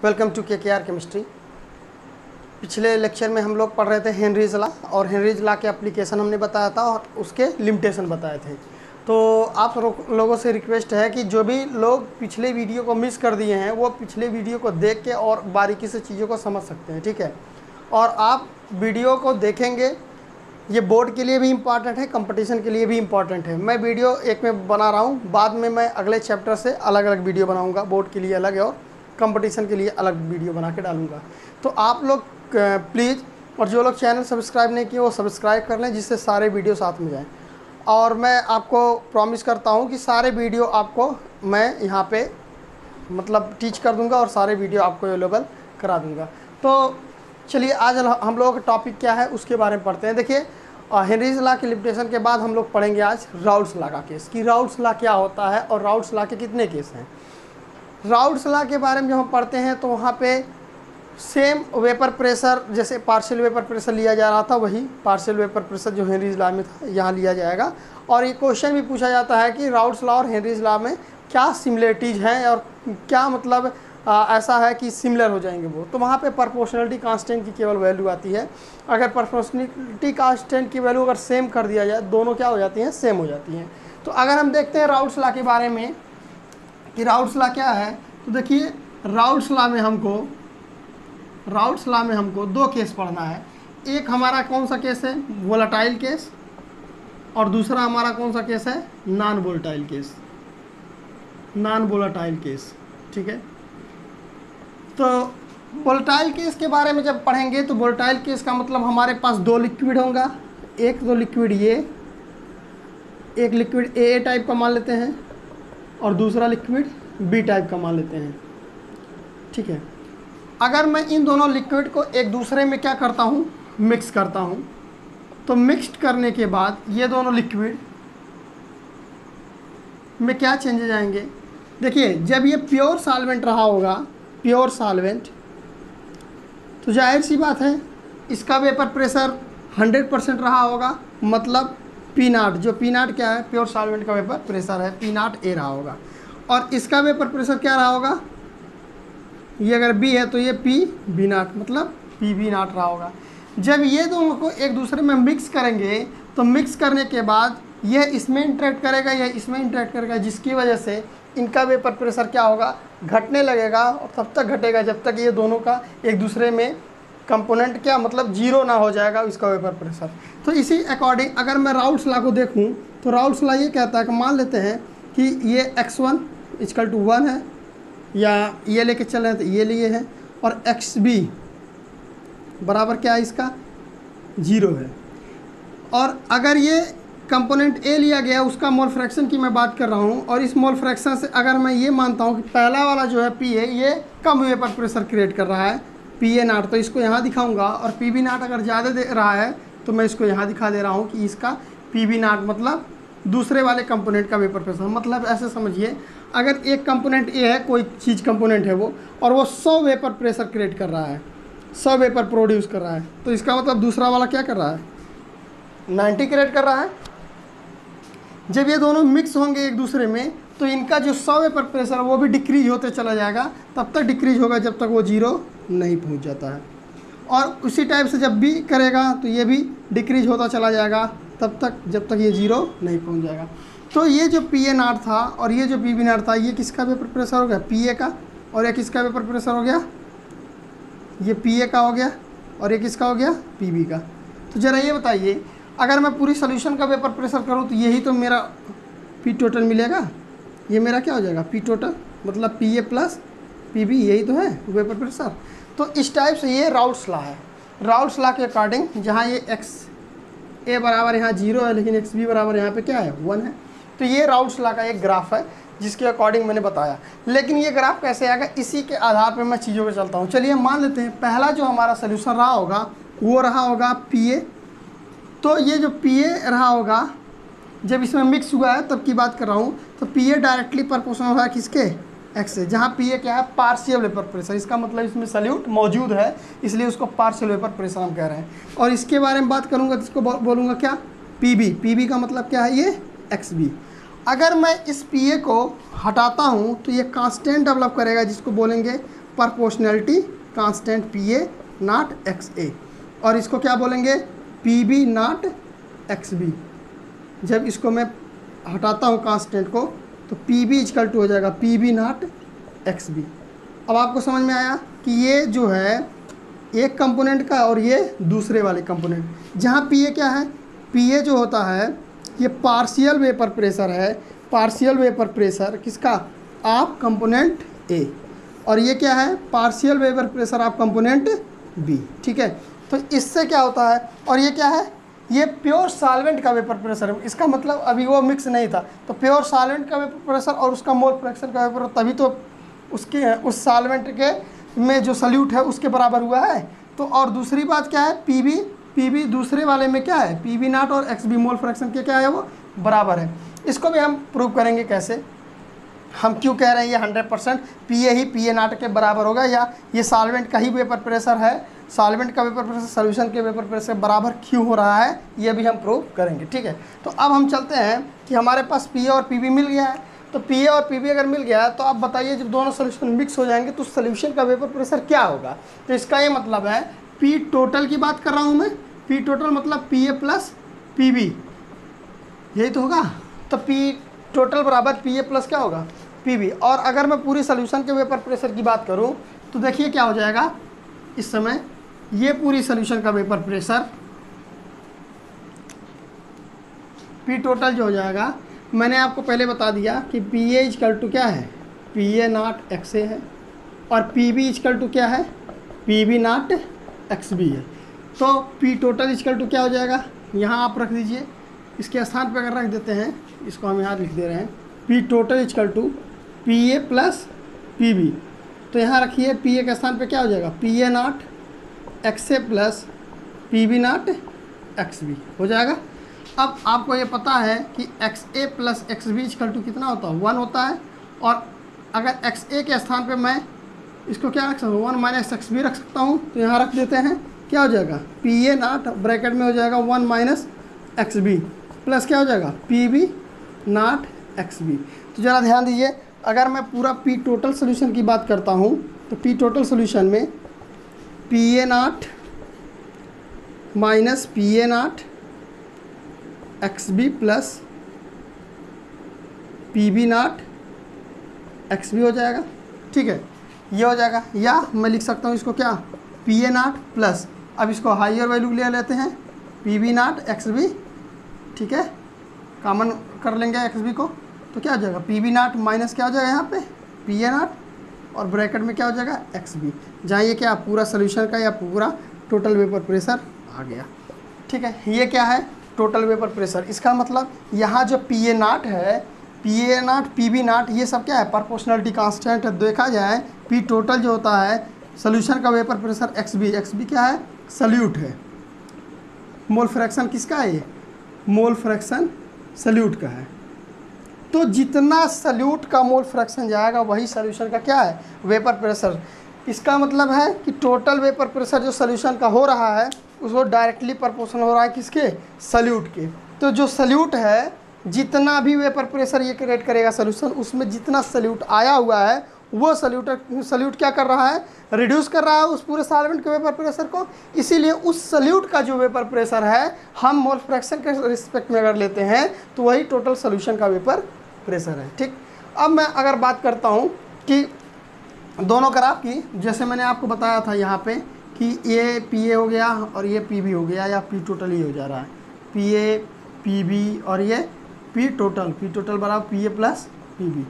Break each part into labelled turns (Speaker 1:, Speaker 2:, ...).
Speaker 1: Welcome to KKR chemistry. पिछले lecture में हम लोग पढ़ रहे थे हेनरीज लॉ और हेनरीज लॉ के एप्लीकेशन हमने बताया था और उसके लिमिटेशन बताए थे। तो आप लोगों से रिक्वेस्ट है कि जो भी लोग पिछले वीडियो को मिस कर दिए हैं वो पिछले वीडियो को देख के और बारीकी से चीज़ों को समझ सकते हैं, ठीक है। और आप वीडियो को देखेंगे, ये बोर्ड के लिए भी इम्पॉर्टेंट है, कंपटीशन के लिए भी इम्पॉर्टेंट है। मैं वीडियो एक में बना रहा हूँ, बाद में मैं अगले चैप्टर से अलग अलग वीडियो बनाऊँगा, बोर्ड के लिए अलग है और कंपटीशन के लिए अलग वीडियो बना के डालूँगा। तो आप लोग प्लीज़, और जो लोग चैनल सब्सक्राइब नहीं किए वो सब्सक्राइब कर लें, जिससे सारे वीडियो साथ में जाएँ। और मैं आपको प्रॉमिस करता हूँ कि सारे वीडियो आपको मैं यहाँ पे मतलब टीच कर दूँगा और सारे वीडियो आपको अवेलेबल करा दूँगा। तो चलिए आज हम लोगों का टॉपिक क्या है उसके बारे में पढ़ते हैं। देखिए, हेनरीज लॉ के लिमिटेशन के बाद हम लोग पढ़ेंगे आज राउल्ट्स लॉ का केस, कि राउल्ट्स लॉ क्या होता है और राउल्ट्स लॉ के कितने केस हैं। राउल्ट्स लॉ के बारे में जब हम पढ़ते हैं तो वहाँ पे सेम वेपर प्रेशर, जैसे पार्शियल वेपर प्रेशर लिया जा रहा था, वही पार्शियल वेपर प्रेशर जो हेनरीज लॉ में था यहाँ लिया जाएगा। और ये क्वेश्चन भी पूछा जाता है कि राउल्ट्स लॉ और हेनरीज लॉ में क्या सिमिलरिटीज़ हैं और क्या मतलब ऐसा है कि सिमिलर हो जाएंगे वो। तो वहाँ पे प्रोपोर्शनलिटी कांस्टेंट की केवल वैल्यू आती है। अगर प्रोपोर्शनलिटी कांस्टेंट की वैल्यू अगर सेम कर दिया जाए, दोनों क्या हो जाती हैं, सेम हो जाती हैं। तो अगर हम देखते हैं राउल्ट्स लॉ के बारे में कि राउल्ट्स लॉ क्या है, तो देखिए राउल्ट्स लॉ में हमको दो केस पढ़ना है। एक हमारा कौन सा केस है, वोलेटाइल केस, और दूसरा हमारा कौन सा केस है, नॉन वोलेटाइल केस, ठीक है। तो वोलेटाइल केस के बारे में जब पढ़ेंगे तो वोलेटाइल केस का मतलब हमारे पास दो लिक्विड होगा, एक लिक्विड ए टाइप का मान लेते हैं और दूसरा लिक्विड बी टाइप का मान लेते हैं, ठीक है। अगर मैं इन दोनों लिक्विड को एक दूसरे में क्या करता हूँ, मिक्स करता हूँ, तो मिक्स्ड करने के बाद ये दोनों लिक्विड में क्या चेंजेज आएंगे। देखिए, जब ये प्योर सॉल्वेंट रहा होगा, प्योर सॉल्वेंट, तो जाहिर सी बात है इसका वेपर प्रेशर 100% रहा होगा, मतलब P0, जो P0 क्या है, प्योर सॉल्वेंट का वेपर प्रेशर है, P0 A रहा होगा। और इसका वेपर प्रेशर क्या रहा होगा, ये अगर B है तो ये PB0 मतलब PB0 रहा होगा। जब ये दोनों को एक दूसरे में मिक्स करेंगे तो मिक्स करने के बाद ये इसमें इंटरेक्ट करेगा, यह इसमें इंटरेक्ट करेगा, जिसकी वजह से इनका वेपर प्रेशर क्या होगा, घटने लगेगा। और तब तक घटेगा जब तक ये दोनों का एक दूसरे में कंपोनेंट क्या मतलब जीरो ना हो जाएगा इसका वेपर प्रेशर। तो इसी अकॉर्डिंग अगर मैं राउल्ट्स लॉ को देखूं तो राउल्ट्स लॉ ये कहता है कि मान लेते हैं कि ये x1 = 1 है, या ये लेके चल रहे हैं तो ये लिए है, और xb बराबर क्या है, इसका 0 है। और अगर ये कंपोनेंट A लिया गया, उसका मोल फ्रैक्शन की मैं बात कर रहा हूँ, और इस मोल फ्रैक्शन से अगर मैं ये मानता हूँ कि पहला वाला जो है P है ये कम वेपर प्रेशर क्रिएट कर रहा है, PA0, तो इसको यहाँ दिखाऊंगा। और PB0 अगर ज़्यादा दे रहा है तो मैं इसको यहाँ दिखा दे रहा हूँ कि इसका PB0 मतलब दूसरे वाले कंपोनेंट का वेपर प्रेशर। मतलब ऐसे समझिए, अगर एक कंपोनेंट A है, कोई चीज़ कंपोनेंट है वो, और वो 100 वेपर प्रेशर क्रिएट कर रहा है, 100 वेपर प्रोड्यूस कर रहा है, तो इसका मतलब दूसरा वाला क्या कर रहा है, 90 क्रिएट कर रहा है। जब ये दोनों मिक्स होंगे एक दूसरे में तो इनका जो 100 वेपर प्रेशर है वो भी डिक्रीज होते चला जाएगा, तब तक डिक्रीज होगा जब तक वो 0 नहीं पहुंच जाता है। और उसी टाइप से जब भी करेगा तो ये भी डिक्रीज होता चला जाएगा तब तक जब तक ये 0 नहीं पहुंच जाएगा। तो ये जो PA0 था और ये जो PB0 था, ये किसका वेपर प्रेशर हो गया, PA का, और ये किसका वेपर प्रेशर हो गया, ये PA का हो गया, और ये किसका हो गया, PB का। तो ज़रा ये बताइए, अगर मैं पूरी सोल्यूशन का वेपर प्रेशर करूँ तो यही तो मेरा P टोटल मिलेगा, ये मेरा क्या हो जाएगा, P टोटल मतलब PA + PB, यही तो है वेपर प्रेशर। तो इस टाइप से ये राउल्ट्स लॉ है। राउल्ट्स लॉ के अकॉर्डिंग जहाँ ये XA बराबर यहाँ 0 है, लेकिन XB बराबर यहाँ पे क्या है, 1 है। तो ये राउल्ट्स लॉ का एक ग्राफ है जिसके अकॉर्डिंग मैंने बताया। लेकिन ये ग्राफ कैसे आएगा, इसी के आधार पर मैं चीज़ों पे चलता हूँ। चलिए मान लेते हैं पहला जो हमारा सोल्यूशन रहा होगा वो रहा होगा PA। तो ये जो PA रहा होगा, जब इसमें मिक्स हुआ है तब की बात कर रहा हूँ, तो PA डायरेक्टली प्रोपोर्शनल है किसके, X से, जहाँ PA क्या है, पार्शियल वेपर प्रेशर। इसका मतलब इसमें सल्यूट मौजूद है, इसलिए उसको पार्शियल वेपर प्रेशर हम कह रहे हैं। और इसके बारे में बात करूँगा तो इसको बोलूँगा क्या, PB का मतलब क्या है, ये XB। अगर मैं इस PA को हटाता हूँ तो ये कांस्टेंट डेवलप करेगा, जिसको बोलेंगे proportionality constant P A not X A, और इसको क्या बोलेंगे, P B not X B. जब इसको मैं हटाता हूँ कांस्टेंट को तो पी बी इजकल टू हो जाएगा P B not X B. अब आपको समझ में आया कि ये जो है एक कंपोनेंट का और ये दूसरे वाले कंपोनेंट, जहाँ पी ए क्या है, पी ए जो होता है ये पार्शियल वेपर प्रेशर है, पार्शियल वेपर प्रेशर किसका, ऑफ कंपोनेंट ए, और ये क्या है, partial vapour pressure of component B. ठीक है, तो इससे क्या होता है, और ये क्या है, ये प्योर सॉल्वेंट का वेपर प्रेशर है। इसका मतलब अभी वो मिक्स नहीं था, तो प्योर सॉल्वेंट का वेपर प्रेशर और उसका मोल फ्रैक्शन का वेपर, तभी तो उसके उस सॉल्वेंट के में जो सल्यूट है उसके बराबर हुआ है। तो और दूसरी बात क्या है, पी बी दूसरे वाले में क्या है, पी बी नॉट और एक्स बी मोल फ्रैक्शन के क्या है, वो बराबर है। इसको भी हम प्रूव करेंगे कैसे, हम क्यों कह रहे हैं ये 100% P A he P A not के बराबर होगा, या ये सॉल्वेंट का ही वेपर प्रेशर है, सॉल्वेंट का वेपर प्रेशर सॉल्यूशन के वेपर प्रेशर बराबर क्यों हो रहा है, ये भी हम प्रूव करेंगे। ठीक है, तो अब हम चलते हैं कि हमारे पास पी ए और पी बी मिल गया है। तो पी ए और पी बी अगर मिल गया है तो आप बताइए जब दोनों सोल्यूशन मिक्स हो जाएंगे तो सोल्यूशन का वेपर प्रेशर क्या होगा। तो इसका ये मतलब है, पी टोटल की बात कर रहा हूँ मैं, पी टोटल मतलब P A plus P B, यही तो होगा। तो पी टोटल बराबर पी ए प्लस क्या होगा, पी बी। और अगर मैं पूरी सोल्यूशन के वेपर प्रेशर की बात करूं तो देखिए क्या हो जाएगा, इस समय ये पूरी सोल्यूशन का वेपर प्रेशर पी टोटल जो हो जाएगा, मैंने आपको पहले बता दिया कि पी ए इजकल टू क्या है, P A not X A है, और पी बी इजकल टू क्या है, P B not X B है। तो पी टोटल इजकल टू क्या हो जाएगा, यहाँ आप रख दीजिए, इसके स्थान पर अगर रख देते हैं, इसको हम यहाँ लिख दे रहे हैं, P total is equal to P A plus P B. तो यहाँ रखिए पी ए के स्थान पे क्या हो जाएगा, P A not X A plus P B not X B हो जाएगा। अब आपको ये पता है कि X A plus X B is equal to कितना होता है, 1 होता है। और अगर एक्स ए के स्थान पे मैं इसको क्या रख सकता हूँ, 1 माइनस एक्स बी रख सकता हूँ। तो यहाँ रख देते हैं, क्या हो जाएगा, पी ए नॉट ब्रैकेट में हो जाएगा 1 माइनस एक्स बी प्लस क्या हो जाएगा, P B not X B. तो ज़रा ध्यान दीजिए, अगर मैं पूरा पी टोटल सोल्यूशन की बात करता हूँ तो पी टोटल सोल्यूशन में P A naught minus P A not X B plus P B not X B हो जाएगा। ठीक है, ये हो जाएगा, या मैं लिख सकता हूँ इसको क्या, पी ए नॉट प्लस, अब इसको हाइयर वैल्यू ले लेते हैं, P B not X B. ठीक है, कॉमन कर लेंगे एक्स बी को, तो क्या हो जाएगा, पी बी नॉट माइनस क्या हो जाएगा यहाँ पे, पी ए नॉट, और ब्रैकेट में क्या हो जाएगा, एक्स बी, जहाँ ये क्या पूरा सोल्यूशन का या पूरा टोटल वेपर प्रेशर आ गया। ठीक है, ये क्या है, टोटल वेपर प्रेशर। इसका मतलब यहाँ जो पी ए नॉट है, P A naught, P B naught, ये सब क्या है, प्रोपोर्शनलिटी कांस्टेंट है। देखा जाए पी टोटल जो होता है सोल्यूशन का वेपर प्रेशर एक्स बी क्या है, सल्यूट है। मोल फ्रैक्शन किसका है, ये मोल फ्रैक्शन सल्यूट का है। तो जितना सल्यूट का मोल फ्रैक्शन जाएगा वही सोल्यूशन का क्या है, वेपर प्रेशर। इसका मतलब है कि टोटल वेपर प्रेशर जो सोल्यूशन का हो रहा है उसको डायरेक्टली प्रोपोर्शनल हो रहा है किसके, सल्यूट के। तो जो सल्यूट है, जितना भी वेपर प्रेशर ये क्रिएट करेगा सोल्यूशन, उसमें जितना सल्यूट आया हुआ है वो सल्यूट क्या कर रहा है, रिड्यूस कर रहा है उस पूरे सॉल्वेंट के वेपर प्रेशर को। इसीलिए उस सल्यूट का जो वेपर प्रेशर है, हम मोल फ्रैक्शन के रिस्पेक्ट में अगर लेते हैं तो वही टोटल सोल्यूशन का वेपर प्रेशर है। ठीक, अब मैं अगर बात करता हूँ कि दोनों ग्राफ की, जैसे मैंने आपको बताया था यहाँ पे कि ये पी ए हो गया और ये पी बी हो गया, या पी टोटल ही हो जा रहा है, पी ए पी बी और ये पी टोटल बराबर P A plus P B.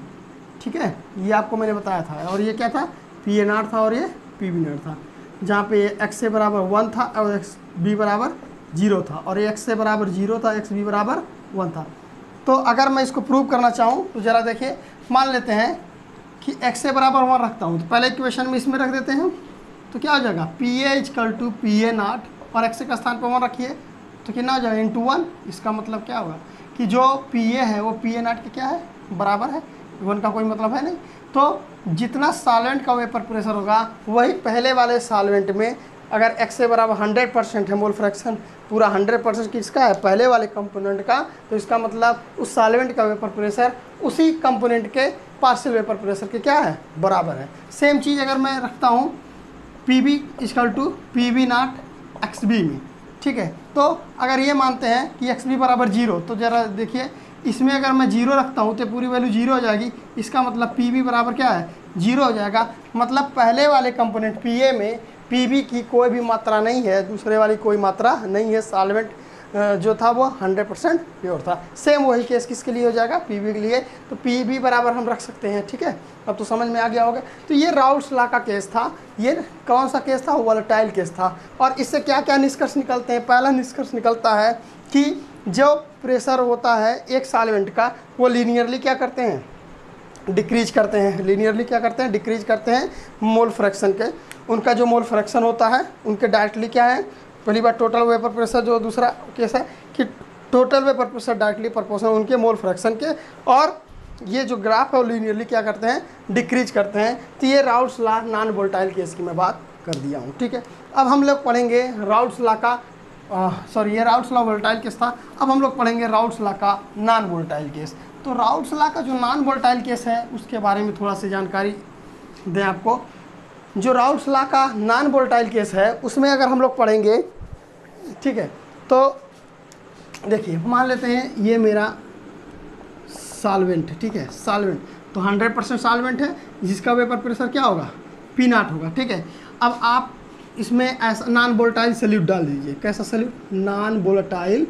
Speaker 1: ठीक है, ये आपको मैंने बताया था। और ये क्या था, पी ए नॉट था और ये पी बी नॉट था, जहाँ पे एक्स ए बराबर 1 था और एक्स बी बराबर 0 था, और ये एक्स ए बराबर 0 था, एक्स बी बराबर 1 था। तो अगर मैं इसको प्रूव करना चाहूँ तो ज़रा देखिए, मान लेते हैं कि एक्स ए बराबर 1 रखता हूँ, तो पहले इक्वेशन में इसमें रख देते हैं, तो क्या हो जाएगा, P A is equal to P A naught, और एक्स ए का स्थान पर 1 रखिए तो कितना हो जाएगा, इंटू 1। इसका मतलब क्या होगा कि जो पी ए है वो पी ए नॉट के क्या है, बराबर है, 1 का कोई मतलब है नहीं। तो जितना सॉल्वेंट का वेपर प्रेशर होगा वही पहले वाले सॉल्वेंट में, अगर एक्स ए बराबर 100% है मोल फ्रैक्शन, पूरा 100% किसका है, पहले वाले कंपोनेंट का, तो इसका मतलब उस सॉल्वेंट का वेपर प्रेशर उसी कंपोनेंट के पार्शियल वेपर प्रेशर के क्या है, बराबर है। सेम चीज़ अगर मैं रखता हूँ P B equal to P B not X B में, ठीक है। तो अगर ये मानते हैं कि एक्स बी बराबर 0, तो ज़रा देखिए इसमें अगर मैं 0 रखता हूँ तो पूरी वैल्यू 0 हो जाएगी। इसका मतलब पी बी बराबर क्या है, 0 हो जाएगा। मतलब पहले वाले कंपोनेंट पी ए में पी बी की कोई भी मात्रा नहीं है, दूसरे वाली कोई मात्रा नहीं है। सॉल्वेंट जो था वो 100% प्योर था। सेम वही केस किसके लिए हो जाएगा, पी बी के लिए। तो पी बी बराबर हम रख सकते हैं, ठीक है। अब तो समझ में आ गया होगा। तो ये राउल्ट्स लॉ का केस था। ये कौन सा केस था, वोलेटाइल केस था। और इससे क्या क्या निष्कर्ष निकलते हैं। पहला निष्कर्ष निकलता है कि जो प्रेशर होता है एक सॉल्वेंट का, वो लीनियरली क्या करते हैं, डिक्रीज करते हैं। लीनियरली क्या करते हैं, डिक्रीज करते हैं मोल फ्रैक्शन के। उनका जो मोल फ्रैक्शन होता है उनके डायरेक्टली क्या है, पहली बार टोटल वेपर प्रेशर, जो दूसरा केस है कि total vapour pressure directly proportional उनके मोल फ्रैक्शन के। और ये जो ग्राफ है वो लीनियरली क्या करते हैं, डिक्रीज करते हैं। तो ये Raoult's law non volatile case की मैं बात कर दिया हूँ, ठीक है। अब हम लोग पढ़ेंगे राउल्ट्स लॉ का ये राउल्ट्स लॉ वोलेटाइल केस था। अब हम लोग पढ़ेंगे राउल्ट्स लॉ का नॉन वोलेटाइल केस। तो राउल्ट्स लॉ का जो नॉन वोलेटाइल केस है उसके बारे में थोड़ा सी जानकारी दें आपको। जो राउल्ट्स लॉ का नॉन वोलेटाइल केस है उसमें अगर हम लोग पढ़ेंगे, ठीक है, तो देखिए मान लेते हैं ये मेरा सॉल्वेंट है, ठीक है। सॉल्वेंट तो 100% सॉल्वेंट है, जिसका वेपर प्रेशर क्या होगा, पी नॉट होगा, ठीक है। अब आप इसमें ऐसा नॉन वोलेटाइल सॉल्यूट डाल दीजिए। कैसा सॉल्यूट, नॉन वोलेटाइल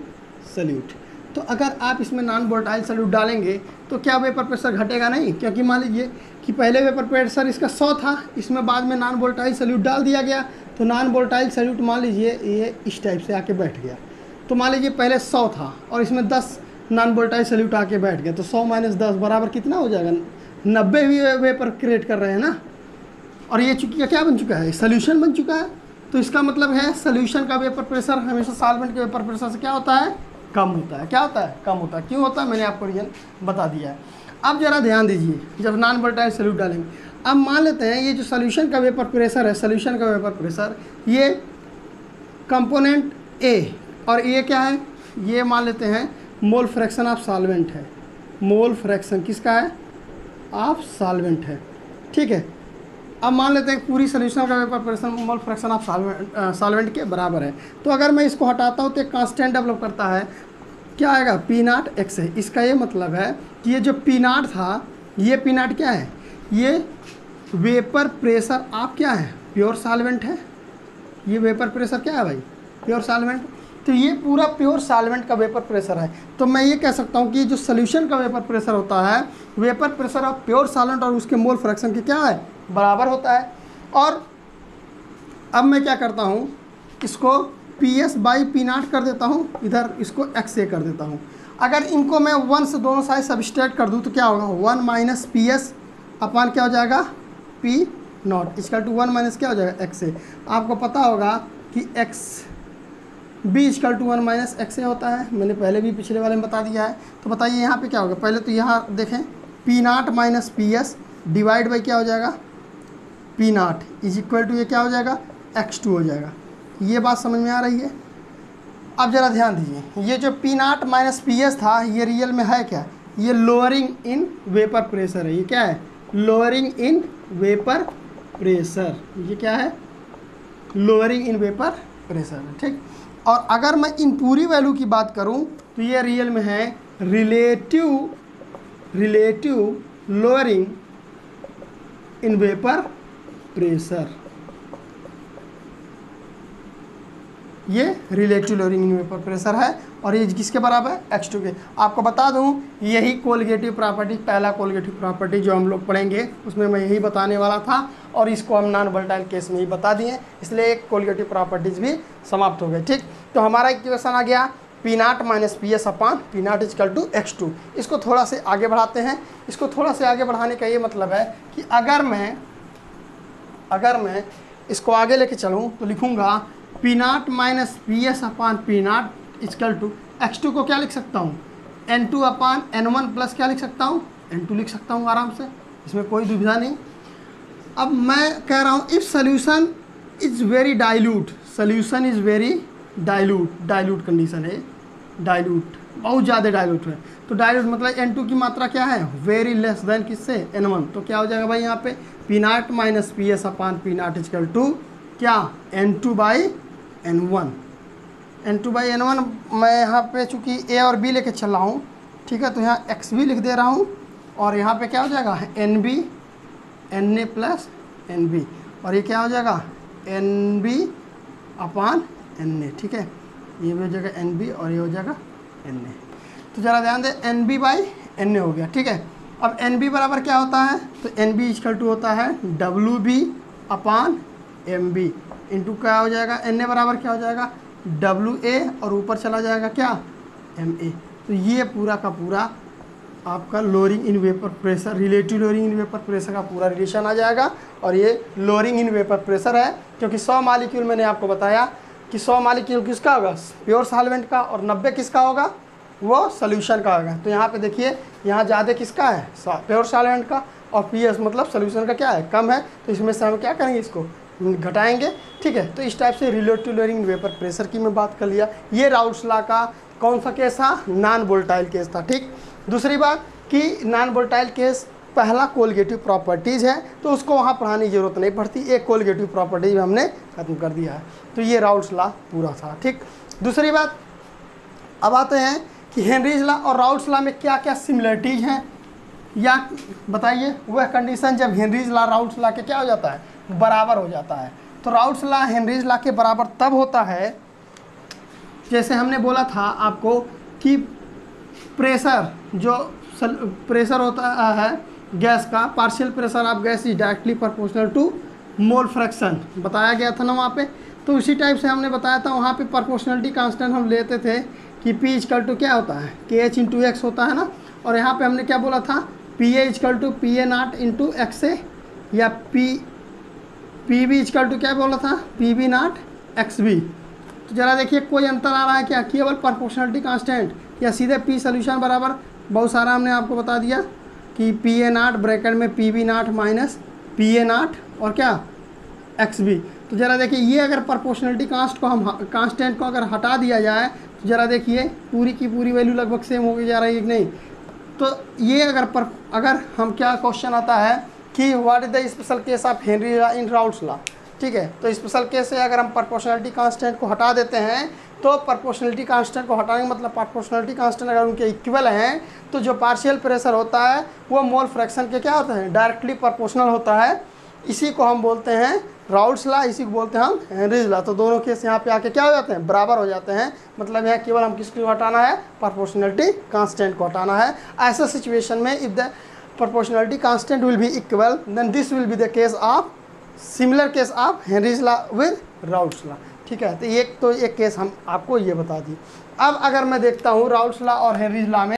Speaker 1: सॉल्यूट। तो अगर आप इसमें नॉन वोलेटाइल सॉल्यूट डालेंगे तो क्या वेपर प्रेशर घटेगा, नहीं। क्योंकि मान लीजिए कि पहले वेपर प्रेशर इसका 100 था, इसमें बाद में नॉन वोलेटाइल सॉल्यूट डाल दिया गया। तो नॉन वोलेटाइल सॉल्यूट मान लीजिए ये इस टाइप से आके बैठ गया। तो मान लीजिए पहले 100 था और इसमें 10 नॉन वोलेटाइल सॉल्यूट आके बैठ गया। तो 100 - 10 बराबर कितना हो जाएगा, 90 भी वेपर क्रिएट कर रहे हैं ना। और ये चूंकि क्या बन चुका है, सोल्यूशन बन चुका है। तो इसका मतलब है सोल्यूशन का वेपर प्रेशर हमेशा सॉल्वेंट के वेपर प्रेशर से क्या होता है, कम होता है। क्या होता है, कम होता है। क्यों होता है, मैंने आपको रीजन बता दिया है। अब जरा ध्यान दीजिए, जब नॉन वोलेटाइल सॉल्यूट डालेंगे, अब मान लेते हैं ये जो सोल्यूशन का वेपर प्रेशर है, सोल्यूशन का वेपर प्रेशर, ये कंपोनेंट ए, और ये क्या है, ये मान लेते हैं मोल फ्रैक्शन ऑफ सॉल्वेंट है। मोल फ्रैक्शन किसका है, ऑफ सॉल्वेंट है, ठीक है। अब मान लेते हैं पूरी सोल्यूशन का vapour pressure mole fraction of solvent के बराबर है। तो अगर मैं इसको हटाता हूँ तो एक कांस्टेंट डेवलप करता है, क्या आएगा, पी नॉट एक्स है। इसका ये मतलब है कि ये जो पी नॉट था, ये पी नॉट क्या है, ये वेपर प्रेशर आप क्या है, प्योर सॉल्वेंट है। ये वेपर प्रेशर क्या है भाई, प्योर सॉल्वेंट। तो ये पूरा प्योर सॉल्वेंट का वेपर प्रेशर है। तो मैं ये कह सकता हूँ कि जो सोल्यूशन का वेपर प्रेशर होता है, vapour pressure of pure solvent और उसके मोल फ्रैक्शन के क्या है, बराबर होता है। और अब मैं क्या करता हूँ, इसको P S by P not कर देता हूँ, इधर इसको एक्स ए कर देता हूँ। अगर इनको मैं 1 से दोनों साइड सब्सट्रैक्ट कर दूँ तो क्या होगा, 1 - पी एस अपॉन क्या हो जाएगा, पी नॉट इक्वल टू 1 - क्या हो जाएगा, एक्स ए। आपको पता होगा कि X B equal to 1 - X A होता है, मैंने पहले भी पिछले वाले में बता दिया है। तो बताइए यहाँ पे क्या होगा, पहले तो यहाँ देखें, P naught minus P S divide by क्या हो जाएगा, P naught is equal to ये क्या हो जाएगा, x2 हो जाएगा। ये बात समझ में आ रही है। अब ज़रा ध्यान दीजिए, ये जो P naught minus P S था, ये रियल में है क्या, ये लोअरिंग इन वेपर प्रेशर है। ये क्या है, लोअरिंग इन वेपर प्रेशर। ये क्या है, लोअरिंग इन वेपर प्रेशर है, ठीक। और अगर मैं इन पूरी वैल्यू की बात करूं तो ये रियल में है relative lowering in vapour pressure. ये relative lowering in vapour pressure है और ये किसके बराबर है, x2 के। आपको बता दूं, यही कोलिगेटिव प्रॉपर्टी, पहला कोलिगेटिव प्रॉपर्टी जो हम लोग पढ़ेंगे उसमें मैं यही बताने वाला था और इसको हम नॉन वोलेटाइल केस में ही बता दिए, इसलिए एक कोलिगेटिव प्रॉपर्टीज भी समाप्त हो गए, ठीक। तो हमारा इक्वेशन आ गया P naught minus P S upon P naught equal to x2। इसको थोड़ा से आगे बढ़ाते हैं। इसको थोड़ा से आगे बढ़ाने का ये मतलब है कि अगर मैं इसको आगे लेके चलूँ तो लिखूँगा P naught minus P S upon P naught equal to x2 को क्या लिख सकता हूँ, n2 अपॉन n1 प्लस क्या लिख सकता हूँ, n2 लिख सकता हूँ आराम से, इसमें कोई दुविधा नहीं। अब मैं कह रहा हूँ if solution is very dilute, solution is very dilute, dilute condition है, डाइल्यूट बहुत ज़्यादा डाइल्यूट है। तो डाइल्यूट मतलब N2 की मात्रा क्या है, वेरी लेस देन किससे, N1। तो क्या हो जाएगा भाई यहाँ पे P0 minus PS upon P0 is equal to क्या, N2/N1। N2/N1 मैं यहाँ पे चूँकि A और B लेके चल रहा हूँ, ठीक है, तो यहाँ एक्स भी लिख दे रहा हूँ और यहाँ पे क्या हो जाएगा NB Na प्लस NB, और ये क्या हो जाएगा NB अपान Na, ठीक है, ये भी हो जाएगा NB और ये हो जाएगा Na। तो ज़रा ध्यान दें NB/Na हो गया, ठीक है। अब NB बराबर क्या होता है, तो NB इक्वल टू होता है WB अपान MB इंटू क्या हो जाएगा, Na बराबर क्या हो जाएगा WA और ऊपर चला जाएगा क्या MA। तो ये पूरा का पूरा आपका lowering in vapour pressure, relative lowering in vapour pressure का पूरा रिलेशन आ जाएगा। और ये लोअरिंग इन वेपर प्रेशर है, क्योंकि 100 मालिक्यूल मैंने आपको बताया कि 100 मालिक्यूल किसका होगा, प्योर सॉल्वेंट का, और 90 किसका होगा, वो सोल्यूशन का होगा। तो यहाँ पे देखिए यहाँ ज़्यादा किसका है, प्योर सॉल्वेंट का, और PS मतलब सोल्यूशन का क्या है, कम है। तो इसमें से हम क्या करेंगे, इसको घटाएंगे, ठीक है। तो इस टाइप से relative lowering in vapour pressure की मैं बात कर लिया। ये राउल्ट्स लॉ का कौन सा केस था, नॉन वोलेटाइल केस था, ठीक। दूसरी बात कि नॉन वोलेटाइल केस पहला कोलिगेटिव प्रॉपर्टीज़ है, तो उसको वहाँ पढ़ाने की ज़रूरत नहीं पड़ती, एक कोलिगेटिव प्रॉपर्टीज हमने ख़त्म कर दिया है। तो ये राउल्ट्स लॉ पूरा था, ठीक। दूसरी बात, अब आते हैं कि हेनरीज लॉ और राउल्ट्स लॉ में क्या क्या सिमिलरिटीज हैं, या बताइए वह कंडीशन जब हेनरीज लॉ राउल्ट्स लॉ के क्या हो जाता है, बराबर हो जाता है। तो राउल्ट्स लॉ हेनरीज लॉ के बराबर तब होता है, जैसे हमने बोला था आपको कि प्रेशर, जो प्रेशर होता है गैस का, partial pressure of gas is directly proportional to mole fraction, बताया गया था ना वहाँ पे। तो उसी टाइप से हमने बताया था वहाँ पे प्रोपोर्शनलिटी कांस्टेंट हम लेते थे कि P इक्वल टू क्या होता है, KH इंटू एक्स होता है ना। और यहाँ पे हमने क्या बोला था, PA equal to PA0 into X से, या PB इक्वल टू क्या बोला था, PB0 XB। तो ज़रा देखिए कोई अंतर आ रहा है क्या, केवल प्रोपोर्शनलिटी कांस्टेंट, या सीधे P सोल्यूशन बराबर, बहुत सारा हमने आपको बता दिया कि PA0 ब्रैकेट में PB0 माइनस PA0 और क्या XB। तो ज़रा देखिए ये अगर प्रोपोर्शनलिटी कांस्टेंट को अगर हटा दिया जाए, तो ज़रा देखिए पूरी की पूरी वैल्यू लगभग सेम हो गई जा रही है कि नहीं। तो ये अगर हम क्या क्वेश्चन आता है कि what is the special case of Henry in Raoult's law, ठीक है। तो स्पेशल केस से अगर हम प्रोपोर्शनलिटी कांस्टेंट को हटा देते हैं, तो प्रोपोर्शनलिटी कांस्टेंट को हटाने का मतलब प्रोपोर्शनलिटी कांस्टेंट अगर उनके इक्वल हैं, तो जो पार्शियल प्रेशर होता है वो मोल फ्रैक्शन के क्या होता है, डायरेक्टली प्रोपोर्शनल होता है। इसी को हम बोलते हैं राउल्ट्स लॉ, इसी को बोलते हैं हम हेनरीज लॉ। तो दोनों केस यहाँ पे आके क्या हो जाते हैं, बराबर हो जाते हैं। मतलब यहाँ केवल हम किसको हटाना है, प्रोपोर्शनलिटी कांस्टेंट को हटाना है। ऐसा सिचुएशन में if the proportionality constant will be equal, then this will be the case of similar case of Henry's law with Raoult's law, ठीक है। तो एक केस हम आपको ये बता दी। अब अगर मैं देखता हूँ राउल्ट्स लॉ और हेनरीज लॉ में